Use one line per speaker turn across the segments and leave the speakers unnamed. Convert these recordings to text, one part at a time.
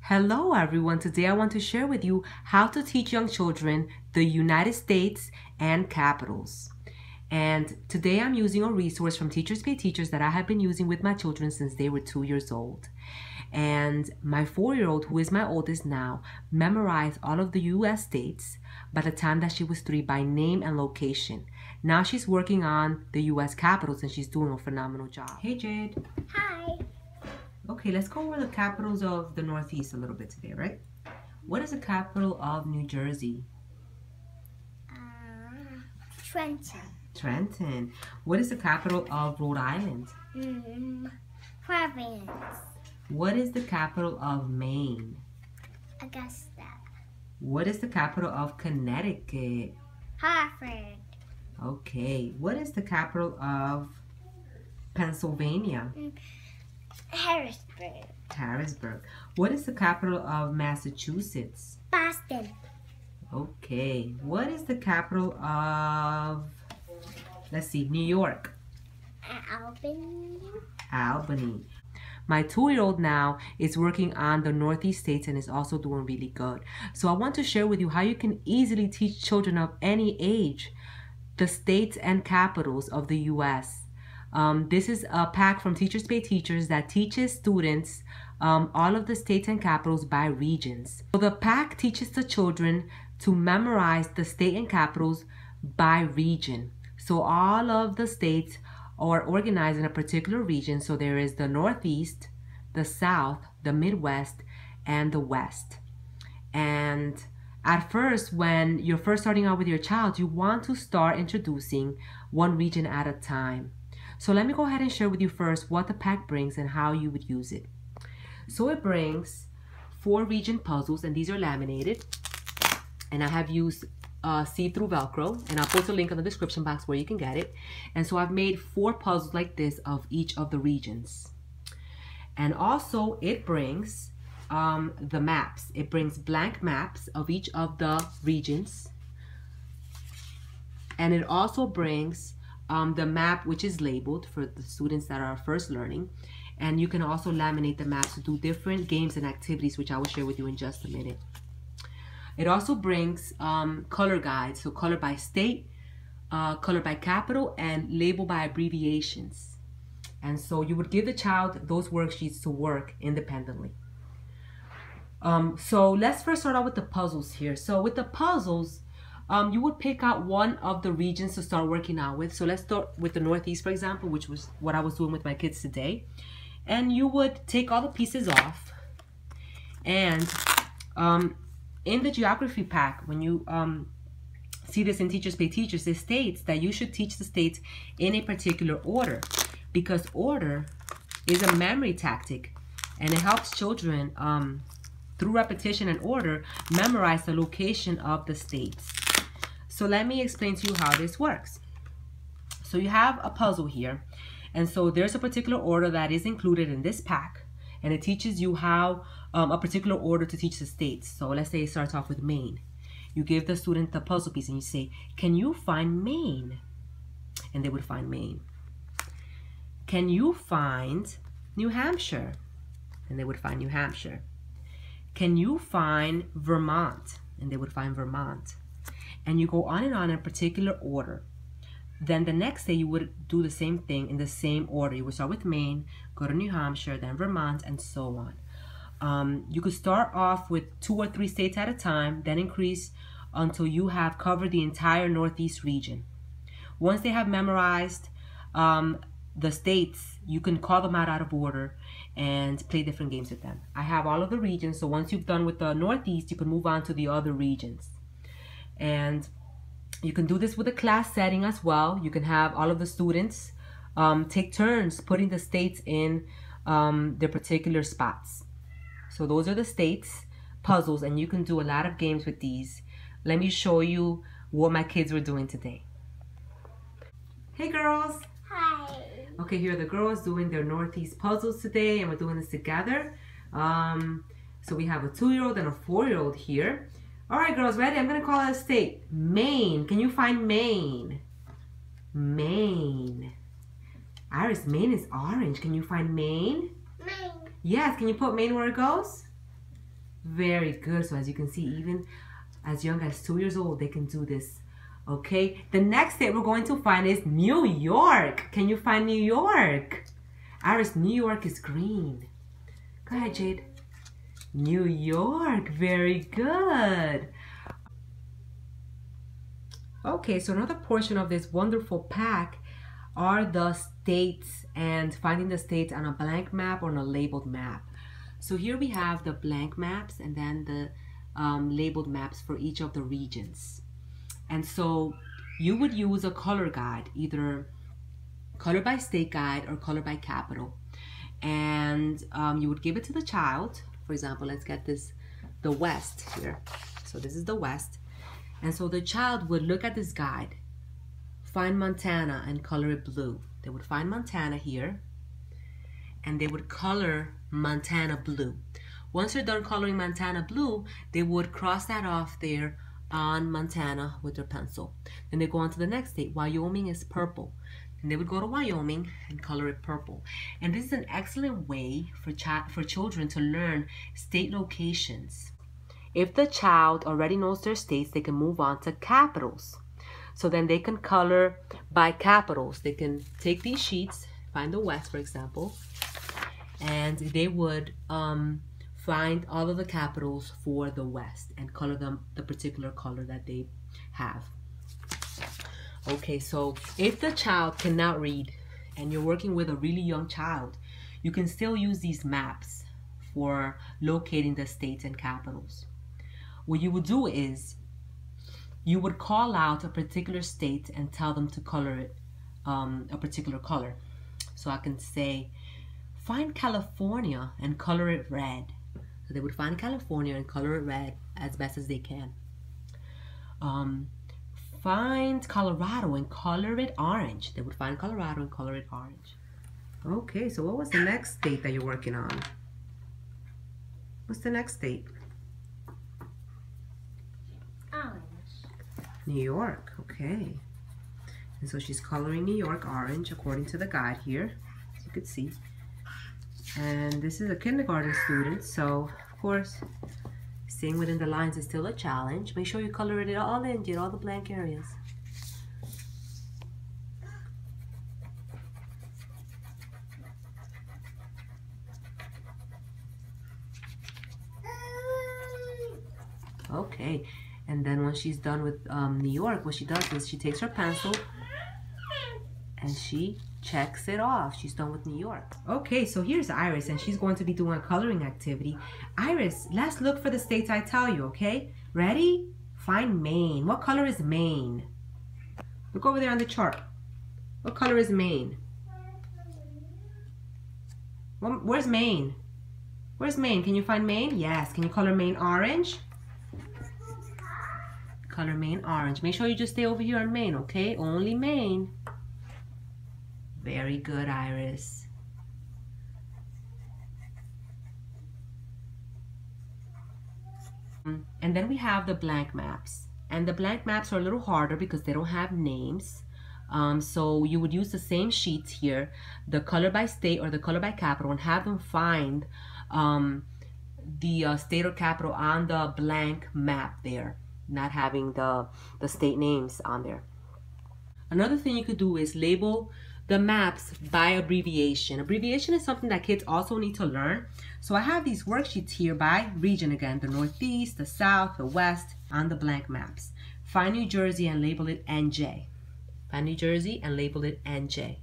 Hello everyone, today I want to share with you how to teach young children the United States and capitals. And today I'm using a resource from Teachers Pay Teachers that I have been using with my children since they were 2 years old. And my 4-year-old, who is my oldest now, memorized all of the US states by the time that she was 3 by name and location. Now she's working on the US capitals and she's doing a phenomenal job. Hey Jade.
Hi.
Okay, let's go over the capitals of the Northeast a little bit today, right? What is the capital of New Jersey?
Trenton.
Trenton. What is the capital of Rhode Island?
Providence.
What is the capital of Maine?
Augusta.
What is the capital of Connecticut?
Hartford.
Okay. What is the capital of Pennsylvania?
Harrisburg.
Harrisburg. What is the capital of Massachusetts?
Boston.
Okay. What is the capital of, let's see, New York?
Albany.
Albany. My 2-year-old now is working on the Northeast states and is also doing really good. So I want to share with you how you can easily teach children of any age the states and capitals of the U.S. This is a pack from Teachers Pay Teachers that teaches students all of the states and capitals by regions. So the pack teaches the children to memorize the state and capitals by region. So all of the states are organized in a particular region. So there is the Northeast, the South, the Midwest, and the West. And at first, when you're first starting out with your child, you want to start introducing one region at a time. So let me go ahead and share with you first what the pack brings and how you would use it. So it brings 4 region puzzles, and these are laminated. And I have used see-through Velcro, and I'll post a link in the description box where you can get it. And so I've made 4 puzzles like this of each of the regions. And also it brings the maps. It brings blank maps of each of the regions. And it also brings the map, which is labeled for the students that are first learning. And you can also laminate the maps to do different games and activities, which I will share with you in just a minute. It also brings color guides, so color by state, color by capital, and label by abbreviations. And so you would give the child those worksheets to work independently. So let's first start out with the puzzles here. So with the puzzles, you would pick out one of the regions to start working out with. So let's start with the Northeast, for example, which was what I was doing with my kids today. And you would take all the pieces off. And in the geography pack, when you see this in Teachers Pay Teachers, it states that you should teach the states in a particular order, because order is a memory tactic, and it helps children through repetition and order memorize the location of the states. So let me explain to you how this works. So you have a puzzle here, and so there's a particular order that is included in this pack, and it teaches you how a particular order to teach the states. So let's say it starts off with Maine. You give the student the puzzle piece and you say, can you find Maine? And they would find Maine. Can you find New Hampshire? And they would find New Hampshire. Can you find Vermont? And they would find Vermont. And you go on in a particular order. Then the next day you would do the same thing in the same order. You would start with Maine, go to New Hampshire, then Vermont, and so on. You could start off with 2 or 3 states at a time, then increase until you have covered the entire Northeast region. Once they have memorized the states, you can call them out of order and play different games with them. I have all of the regions, so once you've done with the Northeast, you can move on to the other regions. And you can do this with a class setting as well. You can have all of the students take turns putting the states in their particular spots. So those are the states puzzles, and you can do a lot of games with these. Let me show you what my kids were doing today. Hey girls.
Hi.
Okay, here are the girls doing their Northeast puzzles today, and we're doing this together. So we have a 2-year-old and a 4-year-old here. All right, girls, ready? I'm gonna call out a state. Maine. Can you find Maine? Maine. Iris, Maine is orange. Can you find Maine?
Maine.
Yes, can you put Maine where it goes? Very good. So as you can see, even as young as 2 years old, they can do this. Okay, the next state we're going to find is New York. Can you find New York? Iris, New York is green. Go ahead, Jade. New York, very good. Okay, so another portion of this wonderful pack are the states and finding the states on a blank map or on a labeled map. So here we have the blank maps and then the labeled maps for each of the regions. And so you would use a color guide, either color by state guide or color by capital. And you would give it to the child. For example, let's get this, the West here. So this is the West. And so the child would look at this guide, find Montana and color it blue. They would find Montana here and they would color Montana blue. Once they're done coloring Montana blue, they would cross that off there on Montana with their pencil. Then they go on to the next state. Wyoming is purple. And they would go to Wyoming and color it purple. And this is an excellent way for children to learn state locations. If the child already knows their states, they can move on to capitals. So then they can color by capitals. They can take these sheets, find the West, for example, and they would find all of the capitals for the West and color them the particular color that they have. Okay, so if the child cannot read and you're working with a really young child, you can still use these maps for locating the states and capitals. What you would do is you would call out a particular state and tell them to color it a particular color. So I can say, find California and color it red. So they would find California and color it red as best as they can. Find Colorado and color it orange. They would find Colorado and color it orange. Okay, so what was the next state that you're working on? What's the next state?
Orange.
New York, okay. And so she's coloring New York orange according to the guide here, as you can see. And this is a kindergarten student, so of course, staying within the lines is still a challenge. Make sure you color it all in, get all the blank areas. Okay, and then when she's done with New York, what she does is she takes her pencil and she checks it off. She's done with New York. Okay, so here's Iris, and she's going to be doing a coloring activity. Iris, let's look for the states I tell you, okay? Ready? Find Maine. What color is Maine? Look over there on the chart. What color is Maine? Where's Maine? Where's Maine? Can you find Maine? Yes. Can you color Maine orange? Color Maine orange. Make sure you just stay over here on Maine, okay? Only Maine. Very good, Iris. And then we have the blank maps. And the blank maps are a little harder because they don't have names. So you would use the same sheets here, the color by state or the color by capital, and have them find the state or capital on the blank map there, not having the state names on there. Another thing you could do is label the maps by abbreviation. Abbreviation is something that kids also need to learn. So I have these worksheets here by region again, the Northeast, the South, the West, on the blank maps. Find New Jersey and label it NJ. Find New Jersey and label it NJ.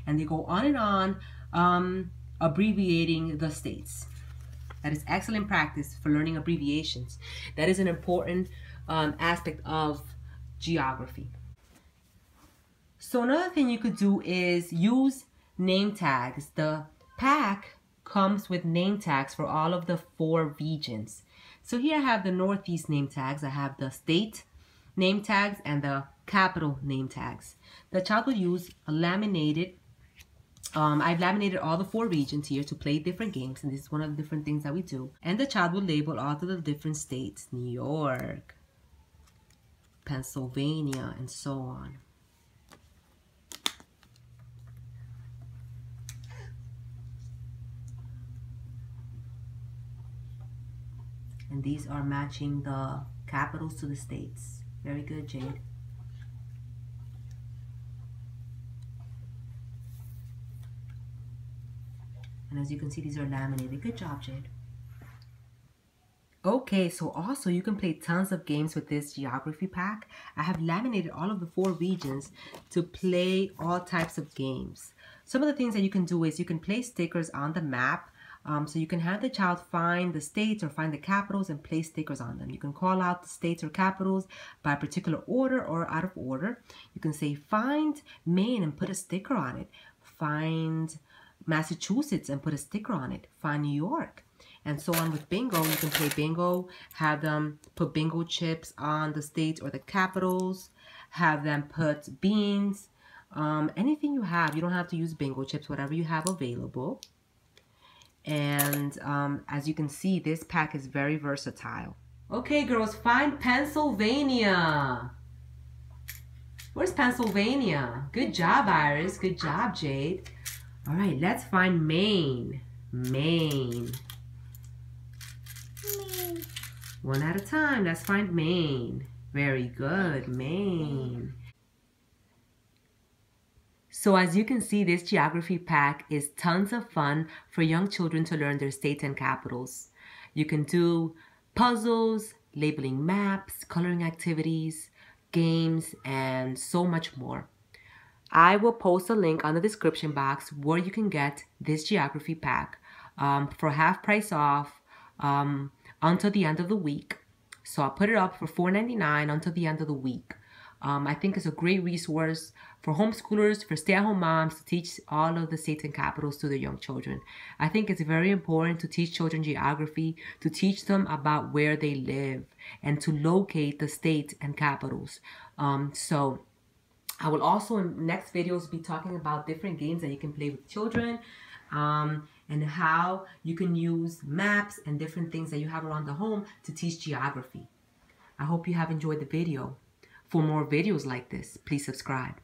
And they go on and on abbreviating the states. That is excellent practice for learning abbreviations. That is an important aspect of geography. So another thing you could do is use name tags. The pack comes with name tags for all of the 4 regions. So here I have the Northeast name tags. I have the state name tags and the capital name tags. The child will use a laminated, I've laminated all the 4 regions here to play different games, and this is one of the different things that we do. And the child will label all of the different states, New York, Pennsylvania, and so on. And these are matching the capitals to the states. Very good, Jade. And as you can see, these are laminated. Good job, Jade. Okay, so also you can play tons of games with this geography pack. I have laminated all of the 4 regions to play all types of games. Some of the things that you can do is you can place stickers on the map. So you can have the child find the states or find the capitals and place stickers on them. You can call out the states or capitals by a particular order or out of order. You can say find Maine and put a sticker on it. Find Massachusetts and put a sticker on it. Find New York. And so on with bingo. You can play bingo, have them put bingo chips on the states or the capitals, have them put beans, anything you have. You don't have to use bingo chips, whatever you have available. And as you can see, this pack is very versatile. Okay, girls, find Pennsylvania. Where's Pennsylvania? Good job, Iris. Good job, Jade. All right, let's find Maine. Maine. One at a time. Let's find Maine. Very good, Maine. So as you can see, this geography pack is tons of fun for young children to learn their states and capitals. You can do puzzles, labeling maps, coloring activities, games, and so much more. I will post a link on the description box where you can get this geography pack for half price off until the end of the week. So I'll put it up for $4.99 until the end of the week. I think it's a great resource for homeschoolers, for stay-at-home moms to teach all of the states and capitals to their young children. I think it's very important to teach children geography, to teach them about where they live and to locate the states and capitals. So I will also in next videos be talking about different games that you can play with children. And how you can use maps and different things that you have around the home to teach geography. I hope you have enjoyed the video. For more videos like this, please subscribe.